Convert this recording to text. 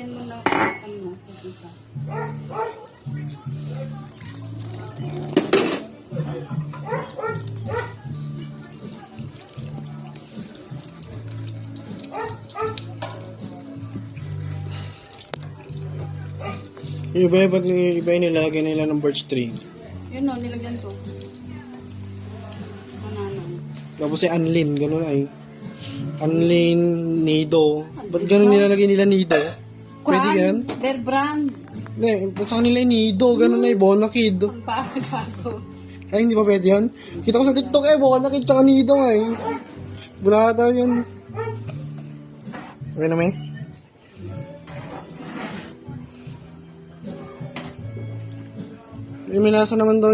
Lagyan mo na ano, pagkita. Yung iba, ba't yung iba yung nilagay nila ng birch tree? Yun o, nilagyan to. Ananang. Tapos si Anlin, gano'n ay. Anlin, Nido. Ba't gano'n nilalagay nila Nido? Pwede yan? Bear brand. Hindi, ba't sa kanila yung Nido? Gano'n ay, Bonakid. Ang paagago. Ay, hindi ba pwede yun? Kita ko sa TikTok Bonakid tsaka Nido ay. Bulata yun. Okay na may? May minasa naman daw yun.